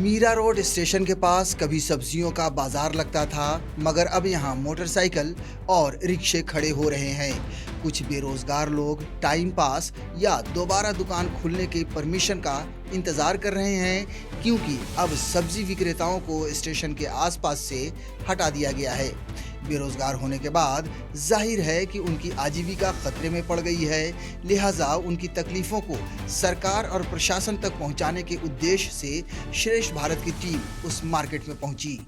Meera road station के पास कभी सब्जियों का बाजार लगता था, मगर अब यहाँ मोटरसाइकिल और रिक्शे खड़े हो रहे हैं। कुछ बेरोजगार लोग टाइम पास या दोबारा दुकान खुलने के परमिशन का इंतजार कर रहे हैं, क्योंकि अब सब्जी विक्रेताओं को स्टेशन के आसपास से हटा दिया गया है। बेरोजगार होने के बाद जाहिर है कि उनकी आजीविका खतरे में पड़ गई है, लिहाजा उनकी तकलीफों को सरकार और प्रशासन तक पहुंचाने के उद्देश्य से श्रेष्ठ भारत की टीम उस मार्केट में पहुंची।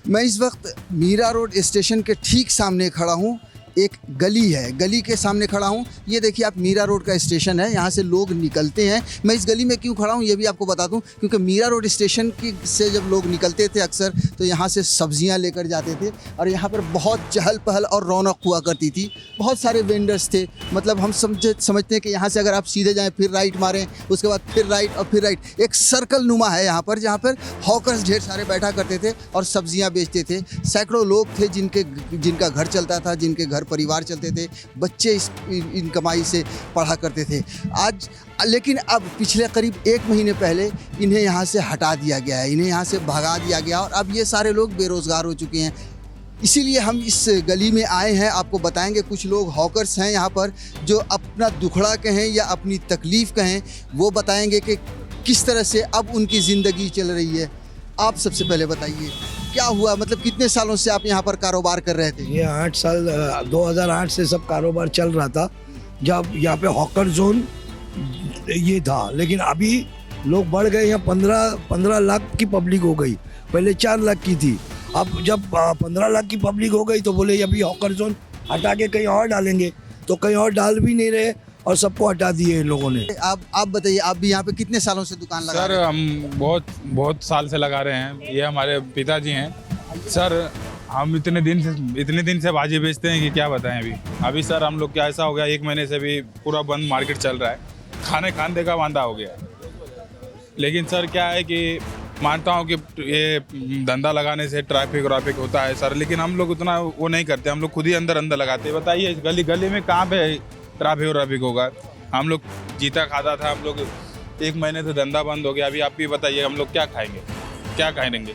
मैं इस वक्त मीरा रोड स्टेशन के ठीक सामने खड़ा हूं। एक गली है, गली के सामने खड़ा हूं। ये देखिए आप, मीरा रोड का स्टेशन है, यहाँ से लोग निकलते हैं। मैं इस गली में क्यों खड़ा हूं ये भी आपको बता दूं, क्योंकि मीरा रोड स्टेशन की से जब लोग निकलते थे अक्सर तो यहाँ से सब्जियां लेकर जाते थे और यहाँ पर बहुत चहल पहल और रौनक हुआ करती थी। बहुत सारे वेंडर्स थे, मतलब हम समझते हैं कि यहाँ से अगर आप सीधे जाएँ, फिर राइट मारें, उसके बाद फिर राइट और फिर राइट, एक सर्कल नुमा है यहाँ पर, जहाँ पर हॉकर्स ढेर सारे बैठा करते थे और सब्जियाँ बेचते थे। सैकड़ों लोग थे जिनका घर चलता था, जिनके घर परिवार चलते थे, बच्चे इन कमाई से पढ़ा करते थे। आज लेकिन अब पिछले करीब 1 महीने पहले इन्हें यहाँ से हटा दिया गया है, इन्हें यहाँ से भगा दिया गया और अब ये सारे लोग बेरोज़गार हो चुके हैं। इसीलिए हम इस गली में आए हैं, आपको बताएंगे। कुछ लोग हॉकर्स हैं यहाँ पर जो अपना दुखड़ा कहें या अपनी तकलीफ़ कहें, वो बताएंगे कि किस तरह से अब उनकी ज़िंदगी चल रही है। आप सबसे पहले बताइए क्या हुआ, मतलब कितने सालों से आप यहाँ पर कारोबार कर रहे थे? ये 8 साल 2008 से सब कारोबार चल रहा था, जब यहाँ पे हॉकर जोन ये था। लेकिन अभी लोग बढ़ गए, यहाँ 15 लाख की पब्लिक हो गई, पहले 4 लाख की थी। अब जब 15 लाख की पब्लिक हो गई तो बोले अभी हॉकर जोन हटा के कहीं और डालेंगे, तो कहीं और डाल भी नहीं रहे और सबको हटा दिए इन लोगों ने। आप बताइए, आप भी यहाँ पे कितने सालों से दुकान लगा रहे हैं? सर हम बहुत साल से लगा रहे हैं, ये हमारे पिताजी हैं। सर हम इतने दिन से भाजी बेचते हैं कि क्या बताएं। अभी सर हम लोग क्या ऐसा हो गया, 1 महीने से भी पूरा बंद मार्केट चल रहा है, खाने का वांदा हो गया। लेकिन सर क्या है कि मानता हूँ कि ये धंधा लगाने से ट्रैफिक होता है सर, लेकिन हम लोग उतना वो नहीं करते, हम लोग खुद ही अंदर लगाते हैं। बताइए गली में कहाँ पे ट्रैफिक होगा। हम लोग जीता खाता था, हम लोग 1 महीने से धंधा बंद हो गया। अभी आप भी बताइए हम लोग क्या खाएंगे।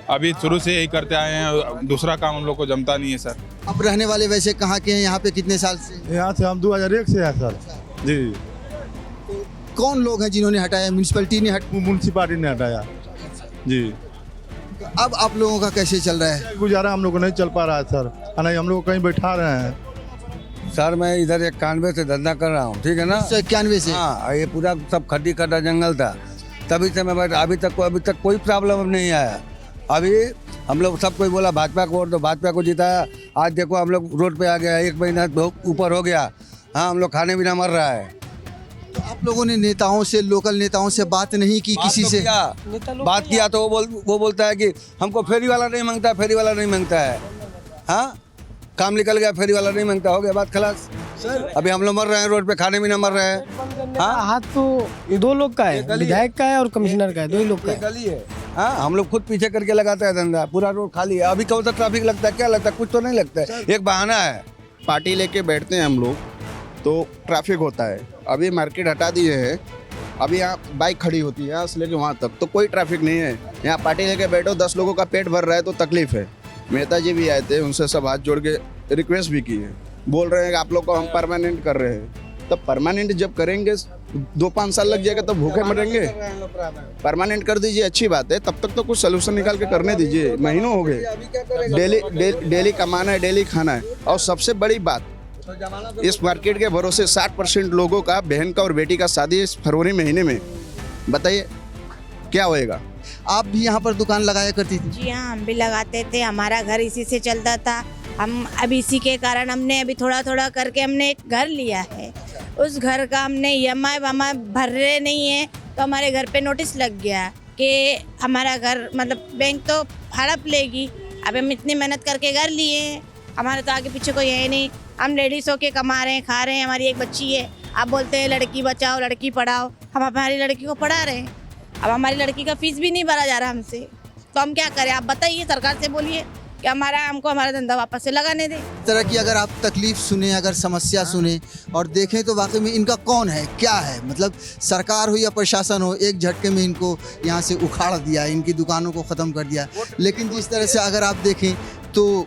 अभी शुरू से यही करते आए हैं, दूसरा काम हम लोग को जमता नहीं है सर। अब रहने वाले वैसे कहाँ के हैं, यहाँ पे कितने साल से? यहाँ से हम 2001 से हैं सर जी। तो कौन लोग हैं जिन्होंने हटाया? म्यूनसिपैलिटी ने म्यूनसिपालिटी ने हटाया जी। अब आप लोगों का कैसे चल रहा है? गुजारा हम लोग को नहीं चल पा रहा है सर, नहीं हम लोग कहीं बैठा रहे हैं सर मैं इधर 91 से धंधा कर रहा हूँ, ठीक है ना? 91 से? हाँ, ये पूरा सब खड्डा जंगल था, तभी से मैं बैठा। अभी तक कोई प्रॉब्लम नहीं आया। अभी हम लोग सब कोई बोला भाजपा को वोट दो, भाजपा को जिताया। आज देखो हम लोग रोड पे आ गया, 1 महीना ऊपर हो गया। हाँ, हम लोग खाने बिना मर रहा है। तो आप लोगों ने लोकल नेताओं से बात नहीं की किसी से? बात किया तो वो बोलता है कि हमको फेरी वाला नहीं मांगता है। हाँ, काम निकल गया, फेरी वाला नहीं मांगता, हो गया बात खलास। सर अभी हम लोग मर रहे हैं, रोड पे खाने भी ना मर रहे हैं। हाँ, हाथ तो ये 2 लोग का है, विधायक का है और कमिश्नर का है, 2 ही लोग का है। गली है। हाँ, हम लोग खुद पीछे करके लगाते हैं धंधा, पूरा रोड खाली है। अभी कौन सा ट्रैफिक लगता है, क्या लगता है? कुछ तो नहीं लगता है, एक बहाना है। पार्टी लेके बैठते हैं हम लोग तो ट्रैफिक होता है। अभी मार्केट हटा दिए हैं, अभी यहाँ बाइक खड़ी होती है यहाँ से लेके वहाँ तक, तो कोई ट्रैफिक नहीं है। यहाँ पार्टी लेके बैठो, 10 लोगों का पेट भर रहा है तो तकलीफ है। मेहता जी भी आए थे, उनसे सब हाथ जोड़ के रिक्वेस्ट भी की है, बोल रहे हैं कि आप लोग को हम परमानेंट कर रहे हैं। तब परमानेंट जब करेंगे 2-5 साल लग जाएगा तो भूखे मरेंगे। परमानेंट कर दीजिए, अच्छी बात है, तब तक तो कुछ सोल्यूशन निकाल के करने दीजिए। महीनों हो गए, डेली कमाना है, डेली खाना है। और सबसे बड़ी बात, इस मार्केट के भरोसे 60% लोगों का, बहन का और बेटी का शादी इस फरवरी महीने में, बताइए क्या होएगा? आप भी यहाँ पर दुकान लगाया करती थी? जी हाँ, हम भी लगाते थे, हमारा घर इसी से चलता था। हम अब इसी के कारण हमने अभी थोड़ा करके हमने एक घर लिया है। उस घर का हमने EMI भर रहे नहीं है, तो हमारे घर पे नोटिस लग गया कि हमारा घर, मतलब बैंक तो हड़प लेगी। अब हम इतनी मेहनत करके घर लिए हैं, हमारे तो आगे पीछे कोई है नहीं। हम लेडीज होके कमा रहे हैं, खा रहे हैं, हमारी एक बच्ची है। आप बोलते हैं लड़की बचाओ, लड़की पढ़ाओ, हम हमारी लड़की को पढ़ा रहे हैं। अब हमारी लड़की का फीस भी नहीं भरा जा रहा हमसे, तो हम क्या करें? आप बताइए, सरकार से बोलिए कि हमको हमारा धंधा वापस से लगाने दें। इस तरह की अगर आप तकलीफ सुने, अगर समस्या सुने और देखें तो वाकई में इनका कौन है, क्या है, मतलब सरकार हो या प्रशासन हो, एक झटके में इनको यहाँ से उखाड़ दिया, इनकी दुकानों को ख़त्म कर दिया। लेकिन जिस तरह से अगर आप देखें तो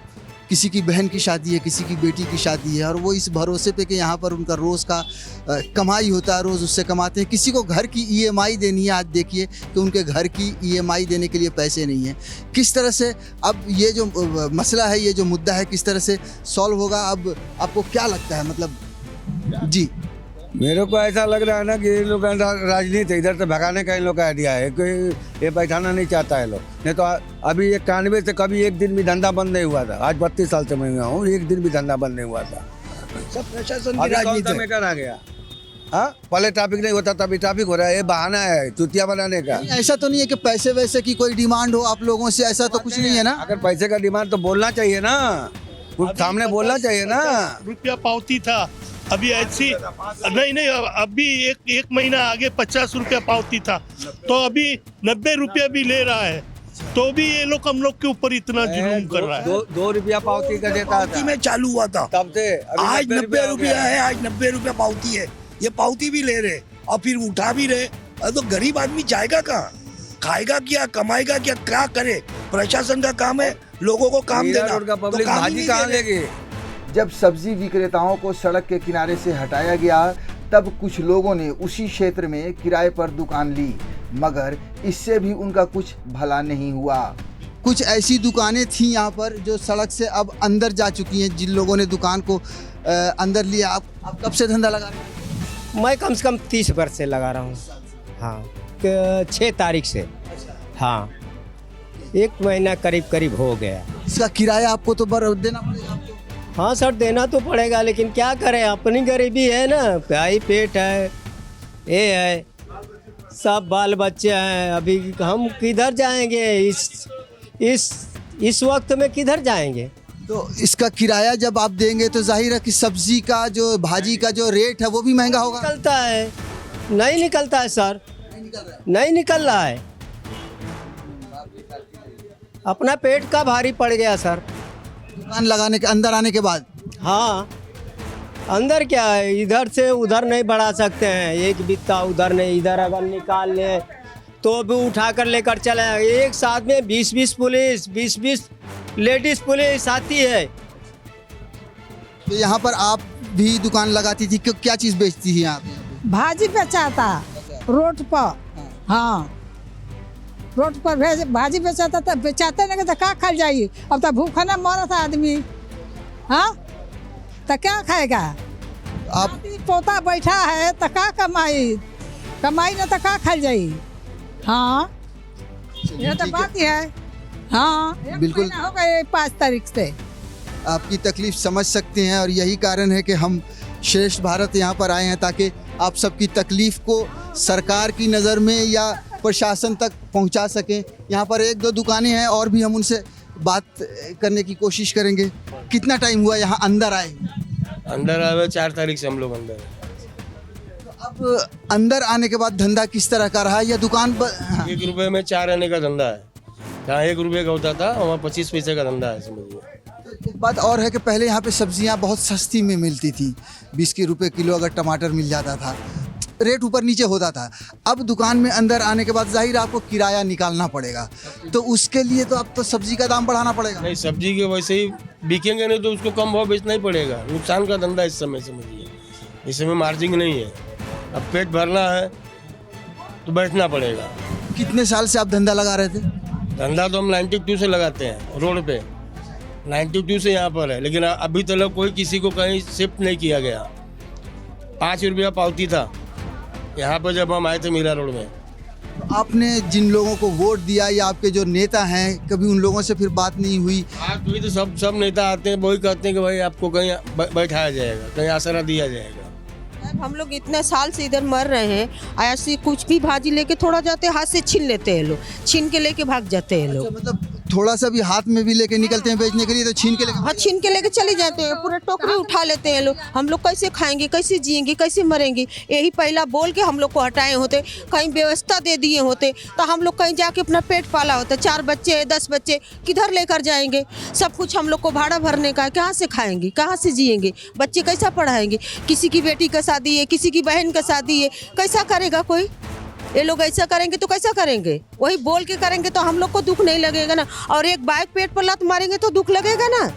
किसी की बहन की शादी है, किसी की बेटी की शादी है और वो इस भरोसे पे कि यहाँ पर उनका रोज़ का कमाई होता है, रोज़ उससे कमाते हैं। किसी को घर की ईएमआई देनी है, आज देखिए कि उनके घर की ईएमआई देने के लिए पैसे नहीं हैं। किस तरह से अब ये जो मसला है, ये जो मुद्दा है, किस तरह से सॉल्व होगा, अब आपको क्या लगता है? मतलब जी, मेरे को ऐसा लग रहा है ना कि ये लोग का राजनीति इधर से भगाने का इन लोग का आइडिया है कि ये बैठाना नहीं चाहता है लोग। नहीं तो अभी 91 से कभी एक दिन भी धंधा बंद नहीं हुआ था। आज 32 साल से मैं हुआ हूँ, एक दिन भी धंधा बंद नहीं हुआ था। सब प्रशासन की राजनीति में कर आ गया। हाँ, पहले ट्रैफिक नहीं होता था, अभी ट्रैफिक हो रहा है। ये बहाना है चुतिया बनाने का। ऐसा तो नहीं है कि पैसे वैसे की कोई डिमांड हो आप लोगों से, ऐसा तो कुछ नहीं है ना? अगर पैसे का डिमांड तो बोलना चाहिए ना, कुछ सामने बोलना चाहिए ना। रुपया पावती था, अभी ऐसी नहीं, अभी एक महीना आगे 50 रुपया पावती था, तो अभी 90 रुपया भी ले रहा है। तो भी ये लोग हम लोग के ऊपर इतना जुलूम कर रहा है। 2 रुपया पावती का देता था, में चालू हुआ था तब से आज 90 रुपया है। आज 90 रुपया पावती है। ये पावती भी ले रहे और फिर उठा भी रहे। तो गरीब आदमी जाएगा कहाँ, खाएगा क्या, कमाएगा क्या करे? प्रशासन का काम है लोगों को काम देना। पब्लिक भाजी कहाँ लेगी? जब सब्जी विक्रेताओं को सड़क के किनारे से हटाया गया तब कुछ लोगों ने उसी क्षेत्र में किराए पर दुकान ली, मगर इससे भी उनका कुछ भला नहीं हुआ। कुछ ऐसी दुकानें थीं यहाँ पर जो सड़क से अब अंदर जा चुकी हैं। जिन लोगों ने दुकान को अंदर लिया, आप कब से धंधा लगा रहे हैं? मैं कम से कम 30 वर्ष से लगा रहा हूँ। हाँ, 6 तारीख से। हाँ, 1 महीना करीब हो गया। इसका किराया आपको तो देना पड़ेगा। हाँ सर, देना तो पड़ेगा, लेकिन क्या करें, अपनी गरीबी है ना, भाई पेट है, ये है, सब बाल बच्चे हैं। अभी हम किधर जाएंगे इस वक्त में, किधर जाएंगे? तो इसका किराया जब आप देंगे तो जाहिर है कि सब्जी का जो भाजी का जो रेट है वो भी महंगा होगा। निकलता है? नहीं निकलता है सर, नहीं निकल रहा है। अपना पेट का भारी पड़ गया सर दुकान लगाने के अंदर आने के बाद। हाँ, अंदर क्या है, इधर से उधर नहीं बढ़ा सकते हैं। एक बित्ता उधर नहीं, इधर अगर निकाल ले तो भी उठा कर लेकर चले। एक साथ में 20 पुलिस, 20 लेडीज पुलिस आती है। तो यहाँ पर आप भी दुकान लगाती थी, क्या चीज़ बेचती थी आप? भाजी बेचाता रोड पर। हाँ, रोड पर भाजी बेचाता था, बेचाते नहीं तो क्या खा जाइए? अब तो भूखा ना मरा था आदमी। हाँ, तो क्या खाएगा? आप पोता बैठा है तो क्या कमाई ना तो क्या खा जाइए? हाँ, ये तो बात ही है। हाँ, बिल्कुल हो गए 5 तारीख से। आपकी तकलीफ समझ सकते हैं और यही कारण है कि हम श्रेष्ठ भारत यहाँ पर आए हैं ताकि आप सबकी तकलीफ को सरकार की नज़र में या प्रशासन तक पहुंचा सकें। यहाँ पर 1-2 दुकानें हैं और भी हम उनसे बात करने की कोशिश करेंगे। कितना टाइम हुआ यहाँ अंदर आए? अंदर आए 4 तारीख से हम लोग अंदर। तो अब अंदर आने के बाद धंधा किस तरह का रहा या दुकान पर? हाँ। 1 रुपये में 4 आने का धंधा है। जहाँ 1 रुपये का होता था वहाँ 25 पैसे का धंधा है, समझिए। एक बात और है कि पहले यहाँ पे सब्जियाँ बहुत सस्ती में मिलती थी। 20 रुपये किलो अगर टमाटर मिल जाता था, रेट ऊपर नीचे होता था। अब दुकान में अंदर आने के बाद जाहिर आपको किराया निकालना पड़ेगा, तो उसके लिए तो अब तो सब्जी का दाम बढ़ाना पड़ेगा। नहीं, सब्जी के वैसे ही बिकेंगे नहीं तो उसको कम भाव बेचना ही पड़ेगा। नुकसान का धंधा इस समय, समझिए। इस समय मार्जिन नहीं है। अब पेट भरना है तो बैठना पड़ेगा। कितने साल से आप धंधा लगा रहे थे? धंधा तो हम 92 से लगाते हैं रोड पे। 92 से यहाँ पर है, लेकिन अभी तक कोई किसी को कहीं शिफ्ट नहीं किया गया। 5 रुपया पावती था यहाँ पर जब हम आए थे मीरा रोड में। आपने जिन लोगों को वोट दिया या आपके जो नेता हैं, कभी उन लोगों से फिर बात नहीं हुई? बात हुई तो सब नेता आते हैं, वही कहते हैं कि भाई आपको कहीं बैठाया जाएगा, कहीं आसरा दिया जाएगा। हम लोग इतने साल से इधर मर रहे हैं, ऐसे कुछ भी भाजी लेके थोड़ा जाते हाथ से छीन लेते हैं लोग, छीन के लेके भाग जाते हैं लोग। मतलब थोड़ा सा भी हाथ में भी लेके निकलते हैं बेचने के लिए तो छीन के लेके हाँ छीन के लेके चले जाते हैं, पूरा टोकरी उठा लेते हैं लोग। हम लोग कैसे खाएंगे, कैसे जिएंगे, कैसे मरेंगे? यही पहला बोल के हम लोग को हटाए होते, कहीं व्यवस्था दे दिए होते तो हम लोग कहीं जाके अपना पेट पाला होता। 4 बच्चे 10 बच्चे किधर लेकर जाएंगे? सब कुछ हम लोग को भाड़ा भरने का है, कहाँ से खाएंगे, कहाँ से जिएंगे? बच्चे कैसा पढ़ाएंगे? किसी की बेटी का शादी है, किसी की बहन का शादी है, कैसा करेगा कोई? ये लोग ऐसा करेंगे तो कैसा करेंगे? वही बोल के करेंगे तो हम लोग को दुख नहीं लगेगा ना। और एक बाइक पेट पर लात मारेंगे तो दुख लगेगा ना,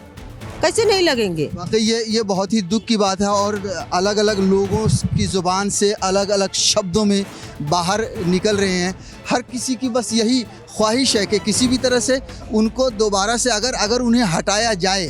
कैसे नहीं लगेंगे? वाकई ये बहुत ही दुख की बात है और अलग अलग लोगों की ज़ुबान से अलग अलग शब्दों में बाहर निकल रहे हैं। हर किसी की बस यही ख्वाहिश है कि किसी भी तरह से उनको दोबारा से अगर उन्हें हटाया जाए,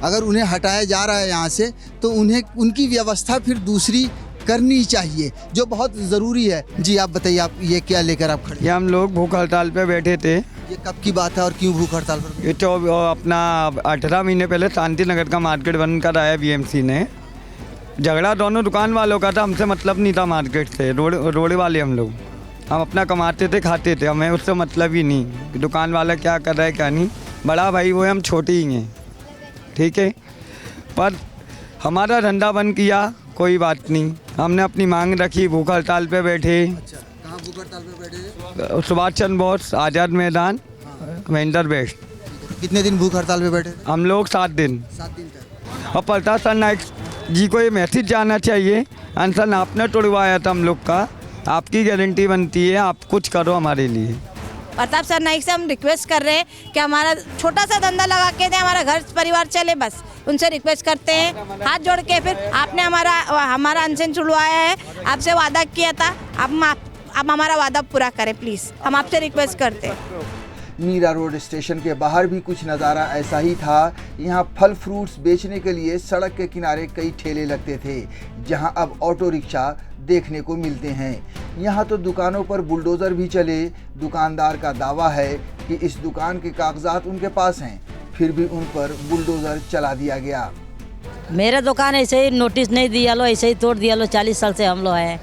अगर उन्हें हटाया जा रहा है यहाँ से तो उन्हें उनकी व्यवस्था फिर दूसरी करनी चाहिए जो बहुत ज़रूरी है। जी आप बताइए, आप ये क्या लेकर आप खड़े? ये हम लोग भूख हड़ताल पे बैठे थे। ये कब की बात है और क्यों भूख हड़ताल पर? ये तो अपना 18 महीने पहले शांति नगर का मार्केट बंद कराया बीएमसी ने। झगड़ा दोनों दुकान वालों का था, हमसे मतलब नहीं था मार्केट से। रोड वाले हम लोग, हम अपना कमाते थे खाते थे, हमें उससे मतलब ही नहीं दुकान वाला क्या कर रहा है क्या नहीं। बड़ा भाई वो है, हम छोटे ही हैं, ठीक है। पर हमारा धंधा बंद किया, कोई बात नहीं, हमने अपनी मांग रखी, भूख हड़ताल पे बैठे। कहाँ भूख हड़ताल पे बैठे? सुभाष चंद्र बोस आज़ाद मैदान, वेंडर बेस्ट। कितने दिन भूख हड़ताल पे बैठे? हम लोग 7 दिन। 7 दिन तक। और प्रताप नाइक जी को ये मैसेज जाना चाहिए, अनशन आपने तोड़वाया था हम लोग का, आपकी गारंटी बनती है, आप कुछ करो हमारे लिए। प्रताप सर नाइक से हम रिक्वेस्ट कर रहे हैं कि हमारा छोटा सा धंधा लगा के दें, हमारा घर परिवार चले, बस उनसे रिक्वेस्ट करते हैं हाथ जोड़ के। फिर आपने हमारा अनशन छुड़वाया है, आपसे वादा किया था, आप हमारा वादा पूरा करें प्लीज़, हम आपसे रिक्वेस्ट करते हैं। मीरा रोड स्टेशन के बाहर भी कुछ नज़ारा ऐसा ही था। यहाँ फल फ्रूट्स बेचने के लिए सड़क के किनारे कई ठेले लगते थे, जहाँ अब ऑटो रिक्शा देखने को मिलते हैं। यहाँ तो दुकानों पर बुलडोज़र भी चले। दुकानदार का दावा है कि इस दुकान के कागजात उनके पास हैं, फिर भी उन पर बुलडोज़र चला दिया गया। मेरा दुकान ऐसे ही नोटिस नहीं दिया लो, ऐसे ही तोड़ दिया लो। 40 साल से हम लोग हैं।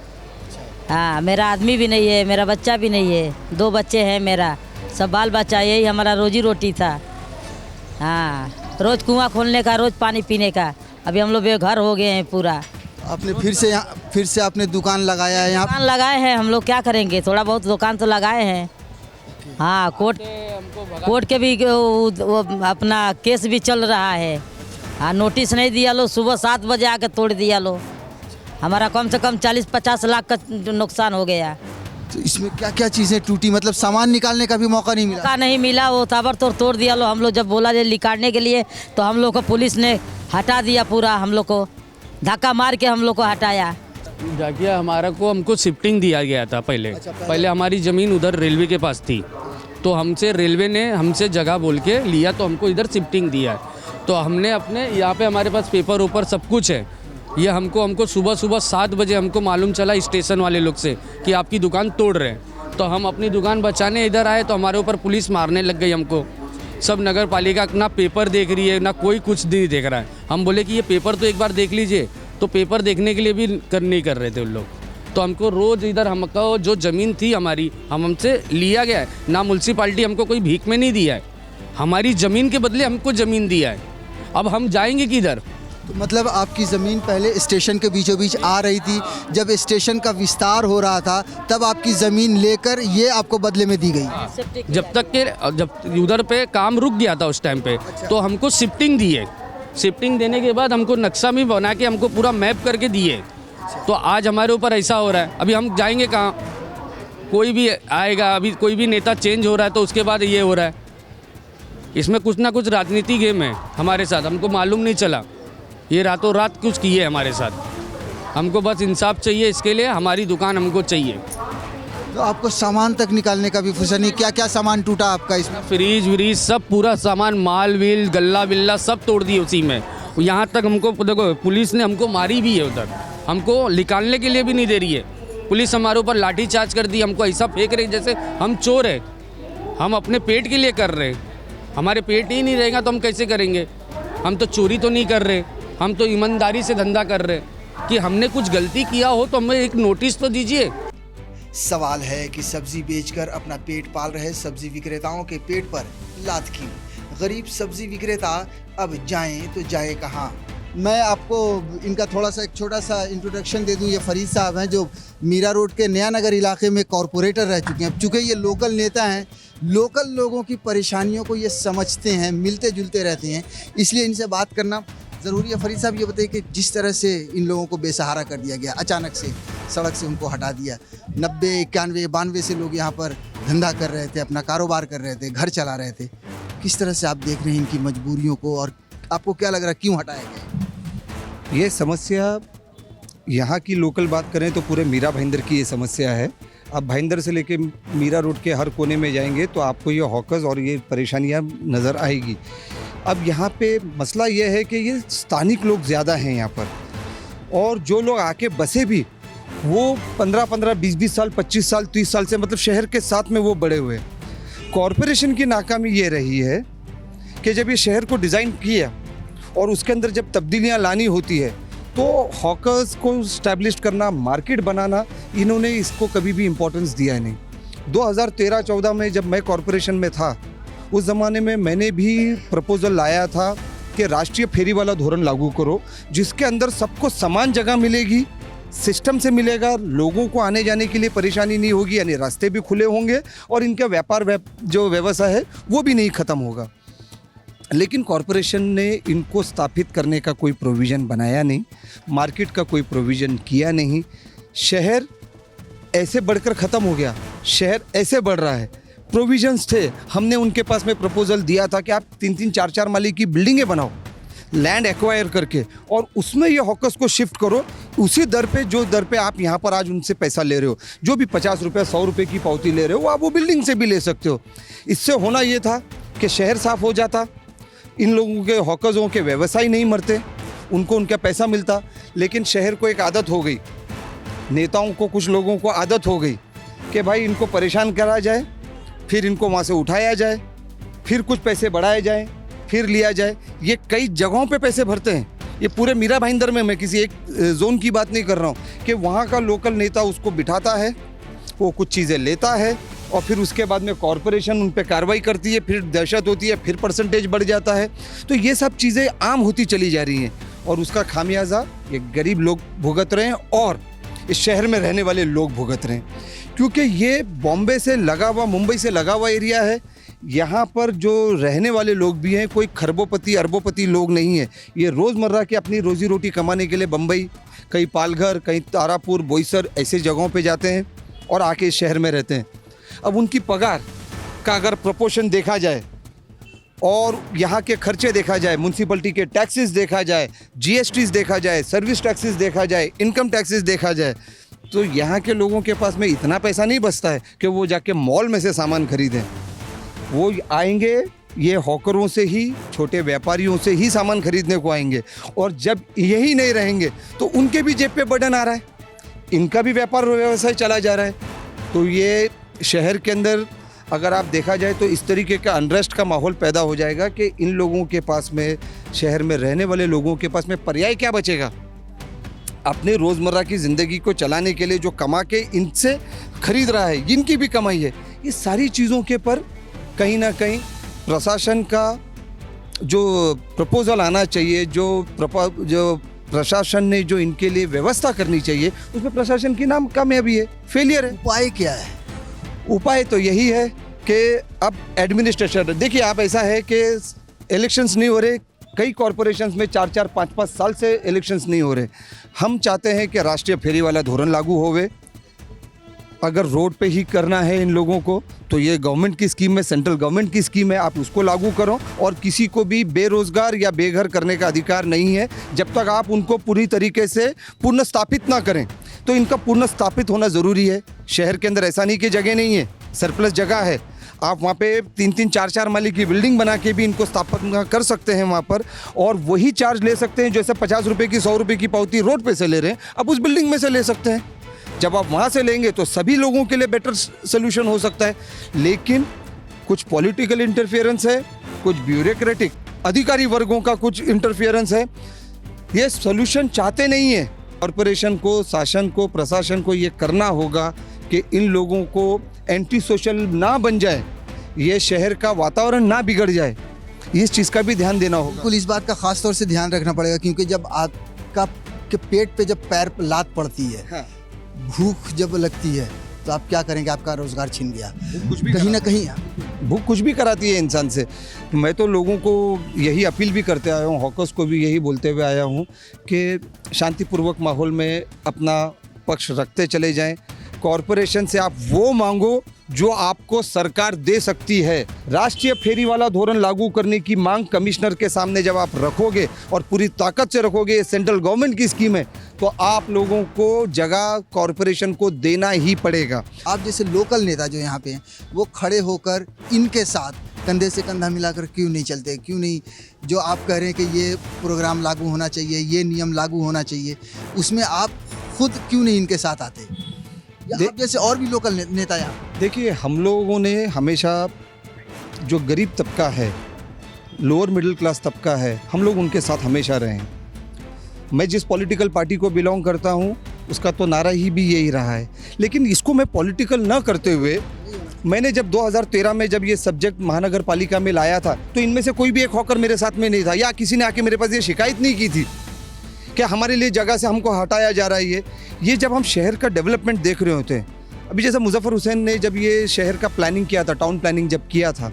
हाँ, मेरा आदमी भी नहीं है, मेरा बच्चा भी नहीं है, 2 बच्चे हैं मेरा, सब बाल बच्चा, यही हमारा रोजी रोटी था। हाँ, रोज़ कुआं खोलने का, रोज़ पानी पीने का। अभी हम लोग बेघर हो गए हैं पूरा। आपने फिर से आपने दुकान लगाया है यहाँ? दुकान लगाए हैं हम लोग, क्या करेंगे, थोड़ा बहुत दुकान तो लगाए हैं। हाँ, कोर्ट के भी वो अपना केस भी चल रहा है। हाँ, नोटिस नहीं दिया लो, सुबह 7 बजे आकर तोड़ दिया लो। हमारा कम से कम 40-50 लाख का नुकसान हो गया। तो इसमें क्या क्या चीज़ें टूटी, मतलब सामान निकालने का भी मौका नहीं मिला? मौका नहीं मिला, वो ताबड़तोड़ तोड़ दिया लो। हम लोग जब बोला निकालने के लिए तो हम लोग को पुलिस ने हटा दिया, पूरा हम लोग को धक्का मार के हम लोग को हटाया। जाकिया हमको शिफ्टिंग दिया गया था पहले हमारी ज़मीन उधर रेलवे के पास थी, तो रेलवे ने हमसे जगह बोल के लिया, तो हमको इधर शिफ्टिंग दिया है। तो हमने अपने यहाँ पे हमारे पास पेपर ऊपर सब कुछ है। ये हमको सुबह 7 बजे हमको मालूम चला स्टेशन वाले लोग से कि आपकी दुकान तोड़ रहे हैं। तो हम अपनी दुकान बचाने इधर आए तो हमारे ऊपर पुलिस मारने लग गई हमको। सब नगर पालिका ना पेपर देख रही है, ना कोई कुछ नहीं देख रहा है। हम बोले कि ये पेपर तो एक बार देख लीजिए, तो पेपर देखने के लिए भी नहीं कर रहे थे उन लोग। तो हमको रोज़ इधर हमको जो ज़मीन थी हमारी, हमसे लिया गया है। ना म्यूनसिपाल्टी हमको कोई भीख में नहीं दिया है, हमारी ज़मीन के बदले हमको ज़मीन दिया है। अब हम जाएंगे किधर? तो मतलब आपकी ज़मीन पहले स्टेशन के बीचों बीच आ रही थी, जब स्टेशन का विस्तार हो रहा था तब आपकी ज़मीन लेकर ये आपको बदले में दी गई? जब उधर पे काम रुक गया था उस टाइम पे, तो हमको शिफ्टिंग दी है। शिफ्टिंग देने के बाद हमको नक्शा भी बना के हमको पूरा मैप करके दिए। तो आज हमारे ऊपर ऐसा हो रहा है, अभी हम जाएंगे कहाँ? कोई भी आएगा, अभी कोई भी नेता चेंज हो रहा है तो उसके बाद ये हो रहा है। इसमें कुछ ना कुछ राजनीति गेम है हमारे साथ, हमको मालूम नहीं चला। ये रातों रात कुछ किए हमारे साथ। हमको बस इंसाफ चाहिए, इसके लिए हमारी दुकान हमको चाहिए। तो आपको सामान तक निकालने का भी फुर्सत नहीं? क्या क्या सामान टूटा आपका इसमें? फ्रीज व्रीज सब पूरा सामान, माल वील गल्ला बिल्ला सब तोड़ दिए उसी में। यहाँ तक हमको देखो पुलिस ने हमको मारी भी है, उधर हमको निकालने के लिए भी नहीं दे रही है। पुलिस हमारे ऊपर लाठी चार्ज कर दी, हमको ऐसा फेंक रही जैसे हम चोर है। हम अपने पेट के लिए कर रहे हैं, हमारे पेट ही नहीं रहेगा तो हम कैसे करेंगे? हम तो चोरी तो नहीं कर रहे, हम तो ईमानदारी से धंधा कर रहे हैं। कि हमने कुछ गलती किया हो तो हमें एक नोटिस तो दीजिए। सवाल है कि सब्जी बेचकर अपना पेट पाल रहे सब्जी विक्रेताओं के पेट पर लात क्यों? गरीब सब्जी विक्रेता अब जाएं तो जाए कहां? मैं आपको इनका थोड़ा सा एक छोटा सा इंट्रोडक्शन दे दूं। ये फरीद साहब हैं जो मीरा रोड के नया नगर इलाके में कॉरपोरेटर रह चुके हैं। अब चूँकि ये लोकल नेता हैं, लोकल लोगों की परेशानियों को ये समझते हैं, मिलते जुलते रहते हैं, इसलिए इनसे बात करना ज़रूरी है। फरीद साहब, ये बताइए कि जिस तरह से इन लोगों को बेसहारा कर दिया गया, अचानक से सड़क से उनको हटा दिया, 90, 91, 92 से लोग यहाँ पर धंधा कर रहे थे, अपना कारोबार कर रहे थे, घर चला रहे थे, किस तरह से आप देख रहे हैं इनकी मजबूरियों को और आपको क्या लग रहा है क्यों हटाया गया? ये समस्या यहाँ की लोकल बात करें तो पूरे मीरा भाईंदर की ये समस्या है। आप भाईंदर से लेके मीरा रोड के हर कोने में जाएंगे तो आपको ये हॉकर्स और ये परेशानियाँ नज़र आएगी। अब यहाँ पे मसला ये है कि ये स्थानिक लोग ज़्यादा हैं यहाँ पर, और जो लोग आके बसे भी वो 15-15, 20-20 साल, 25 साल, 30 साल से मतलब शहर के साथ में वो बड़े हुए। कॉरपोरेशन की नाकामी ये रही है कि जब ये शहर को डिज़ाइन किया और उसके अंदर जब तब्दीलियाँ लानी होती है तो हॉकर्स को इस्टेब्लिश करना, मार्केट बनाना, इन्होंने इसको कभी भी इम्पोर्टेंस दिया नहीं। 2013-14 में जब मैं कॉरपोरेशन में था, उस ज़माने में मैंने भी प्रपोज़ल लाया था कि राष्ट्रीय फेरी वाला धोरण लागू करो, जिसके अंदर सबको समान जगह मिलेगी, सिस्टम से मिलेगा, लोगों को आने जाने के लिए परेशानी नहीं होगी, यानी रास्ते भी खुले होंगे और इनका व्यापार जो व्यवसाय है वो भी नहीं ख़त्म होगा। लेकिन कॉरपोरेशन ने इनको स्थापित करने का कोई प्रोविज़न बनाया नहीं, मार्केट का कोई प्रोविज़न किया नहीं। शहर ऐसे बढ़कर ख़त्म हो गया, शहर ऐसे बढ़ रहा है। प्रोविजंस थे, हमने उनके पास में प्रपोजल दिया था कि आप 3-3, 4-4 माले की बिल्डिंगें बनाओ लैंड एक्वायर करके, और उसमें ये हॉकर्स को शिफ्ट करो उसी दर पे जो दर पे आप यहाँ पर आज उनसे पैसा ले रहे हो। जो भी 50 रुपये, 100 रुपये की पावती ले रहे हो, आप वो बिल्डिंग से भी ले सकते हो। इससे होना ये था कि शहर साफ़ हो जाता, इन लोगों के हॉकर्सों के व्यवसाय नहीं मरते, उनको उनका पैसा मिलता। लेकिन शहर को एक आदत हो गई, नेताओं को, कुछ लोगों को आदत हो गई कि भाई इनको परेशान करा जाए, फिर इनको वहाँ से उठाया जाए, फिर कुछ पैसे बढ़ाए जाए, फिर लिया जाए। ये कई जगहों पे पैसे भरते हैं। ये पूरे मीरा भाईंदर में, मैं किसी एक जोन की बात नहीं कर रहा हूँ, कि वहाँ का लोकल नेता उसको बिठाता है, वो कुछ चीज़ें लेता है और फिर उसके बाद में कॉरपोरेशन उन पर कार्रवाई करती है, फिर दहशत होती है, फिर परसेंटेज बढ़ जाता है। तो ये सब चीज़ें आम होती चली जा रही हैं और उसका खामियाजा ये गरीब लोग भुगत रहे हैं और इस शहर में रहने वाले लोग भुगत रहे हैं। क्योंकि ये बॉम्बे से लगा हुआ, मुंबई से लगा हुआ एरिया है। यहाँ पर जो रहने वाले लोग भी हैं, कोई खरबोपति अरबोपति लोग नहीं है। ये रोज़मर्रा की अपनी रोज़ी रोटी कमाने के लिए बम्बई, कहीं पालघर, कहीं तारापुर, बोईसर ऐसे जगहों पे जाते हैं और आके इस शहर में रहते हैं। अब उनकी पगार का अगर प्रोपोर्शन देखा जाए और यहाँ के खर्चे देखा जाए, म्यूनसिपलिटी के टैक्सेस देखा जाए, जीएसटीज देखा जाए, सर्विस टैक्सेस देखा जाए, इनकम टैक्सेस देखा जाए, तो यहाँ के लोगों के पास में इतना पैसा नहीं बचता है कि वो जाके मॉल में से सामान खरीदें। वो आएंगे ये हॉकरों से ही, छोटे व्यापारियों से ही सामान खरीदने को आएंगे, और जब यही नहीं रहेंगे तो उनके भी जेब पे बर्डन आ रहा है, इनका भी व्यापार व्यवसाय चला जा रहा है। तो ये शहर के अंदर अगर आप देखा जाए तो इस तरीके का अनरेस्ट का माहौल पैदा हो जाएगा कि इन लोगों के पास में, शहर में रहने वाले लोगों के पास में पर्याय क्या बचेगा? अपने रोज़मर्रा की ज़िंदगी को चलाने के लिए जो कमा के इनसे खरीद रहा है, इनकी भी कमाई है। ये सारी चीज़ों के पर कहीं ना कहीं प्रशासन का जो प्रपोज़ल आना चाहिए, जो प्रशासन ने जो इनके लिए व्यवस्था करनी चाहिए, उसमें प्रशासन की नाम कामयाबी है, फेलियर है। उपाय क्या है? उपाय तो यही है कि अब एडमिनिस्ट्रेशन, देखिए आप, ऐसा है कि इलेक्शंस नहीं हो रहे, कई कॉरपोरेशंस में 4-4, 5-5 साल से इलेक्शंस नहीं हो रहे। हम चाहते हैं कि राष्ट्रीय फेरी वाला धोरण लागू होवे। अगर रोड पे ही करना है इन लोगों को तो ये गवर्नमेंट की स्कीम है, सेंट्रल गवर्नमेंट की स्कीम है, आप उसको लागू करो। और किसी को भी बेरोज़गार या बेघर करने का अधिकार नहीं है जब तक आप उनको पूरी तरीके से पुनर्स्थापित ना करें। तो इनका पुनर्स्थापित होना ज़रूरी है। शहर के अंदर ऐसा नहीं कि जगह नहीं है, सरप्लस जगह है, आप वहाँ पे 3-3, 4-4 माले की बिल्डिंग बना के भी इनको स्थापना कर सकते हैं वहाँ पर, और वही चार्ज ले सकते हैं जैसे 50 रुपये की, 100 रुपये की पावती रोड पे से ले रहे हैं, अब उस बिल्डिंग में से ले सकते हैं। जब आप वहाँ से लेंगे तो सभी लोगों के लिए बेटर सोल्यूशन हो सकता है। लेकिन कुछ पॉलिटिकल इंटरफेरेंस है, कुछ ब्यूरोक्रेटिक अधिकारी वर्गों का कुछ इंटरफेरेंस है, ये सोल्यूशन चाहते नहीं है। कॉरपोरेशन को, शासन को, प्रशासन को ये करना होगा कि इन लोगों को एंटी सोशल ना बन जाए, ये शहर का वातावरण ना बिगड़ जाए, इस चीज़ का भी ध्यान देना होगा। बिल्कुल, इस बात का खास तौर से ध्यान रखना पड़ेगा, क्योंकि जब आपका के पेट पे जब पैर लात पड़ती है, हाँ। भूख जब लगती है, तो आप क्या करेंगे? आपका रोजगार छिन गया कहीं ना कहीं। भूख कुछ भी कराती है इंसान से। मैं तो लोगों को यही अपील भी करते आया हूँ, हॉकर्स को भी यही बोलते हुए आया हूँ कि शांतिपूर्वक माहौल में अपना पक्ष रखते चले जाएं। कॉरपोरेशन से आप वो मांगो जो आपको सरकार दे सकती है। राष्ट्रीय फेरी वाला धोरण लागू करने की मांग कमिश्नर के सामने जब आप रखोगे और पूरी ताकत से रखोगे, ये सेंट्रल गवर्नमेंट की स्कीम है, तो आप लोगों को जगह कॉरपोरेशन को देना ही पड़ेगा। आप जैसे लोकल नेता जो यहाँ पे हैं, वो खड़े होकर इनके साथ कंधे से कंधा मिलाकर क्यों नहीं चलते? क्यों नहीं, जो आप कह रहे हैं कि ये प्रोग्राम लागू होना चाहिए, ये नियम लागू होना चाहिए, उसमें आप खुद क्यों नहीं इनके साथ आते? आप जैसे और भी लोकल नेता यहाँ। देखिए, हम लोगों ने हमेशा जो गरीब तबका है, लोअर मिडिल क्लास तबका है, हम लोग उनके साथ हमेशा रहे हैं। मैं जिस पॉलिटिकल पार्टी को बिलोंग करता हूँ, उसका तो नारा ही भी यही रहा है। लेकिन इसको मैं पॉलिटिकल ना करते हुए, मैंने जब 2013 में जब ये सब्जेक्ट महानगर पालिका में लाया था, तो इनमें से कोई भी एक हॉकर मेरे साथ में नहीं था, या किसी ने आके मेरे पास ये शिकायत नहीं की थी कि हमारे लिए जगह से हमको हटाया जा रहा है। ये जब हम शहर का डेवलपमेंट देख रहे होते हैं, अभी जैसे मुजफ्फर हुसैन ने जब ये शहर का प्लानिंग किया था, टाउन प्लानिंग जब किया था,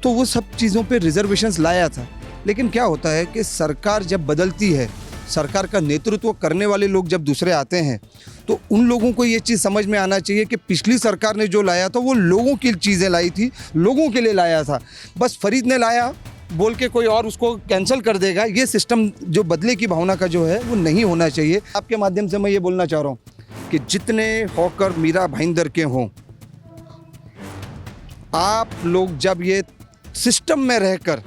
तो वो सब चीज़ों पे रिजर्वेशंस लाया था। लेकिन क्या होता है कि सरकार जब बदलती है, सरकार का नेतृत्व करने वाले लोग जब दूसरे आते हैं, तो उन लोगों को ये चीज़ समझ में आना चाहिए कि पिछली सरकार ने जो लाया था वो लोगों की चीज़ें लाई थी, लोगों के लिए लाया था। बस फरीद ने लाया बोल के कोई और उसको कैंसिल कर देगा, ये सिस्टम जो बदले की भावना का जो है वो नहीं होना चाहिए। आपके माध्यम से मैं ये बोलना चाह रहा हूँ कि जितने हॉकर मीरा भाईंदर के हों, आप लोग जब ये सिस्टम में रहकर,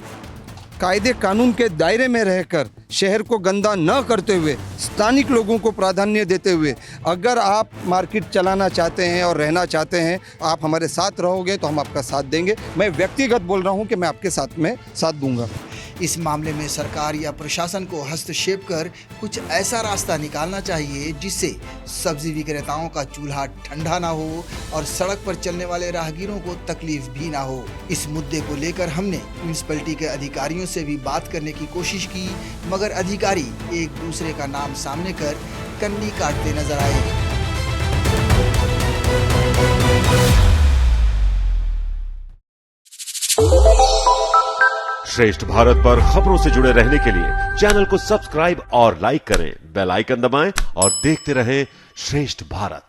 कायदे कानून के दायरे में रहकर, शहर को गंदा न करते हुए, स्थानिक लोगों को प्राधान्य देते हुए अगर आप मार्केट चलाना चाहते हैं और रहना चाहते हैं, आप हमारे साथ रहोगे तो हम आपका साथ देंगे। मैं व्यक्तिगत बोल रहा हूं कि मैं आपके साथ में साथ दूंगा। इस मामले में सरकार या प्रशासन को हस्तक्षेप कर कुछ ऐसा रास्ता निकालना चाहिए जिससे सब्जी विक्रेताओं का चूल्हा ठंडा ना हो और सड़क पर चलने वाले राहगीरों को तकलीफ भी ना हो। इस मुद्दे को लेकर हमने म्यूनिसिपैलिटी के अधिकारियों से भी बात करने की कोशिश की, मगर अधिकारी एक दूसरे का नाम सामने कर कन्नी काटते नजर आए। श्रेष्ठ भारत पर खबरों से जुड़े रहने के लिए चैनल को सब्सक्राइब और लाइक करें, बेल आइकन दबाएं और देखते रहें श्रेष्ठ भारत।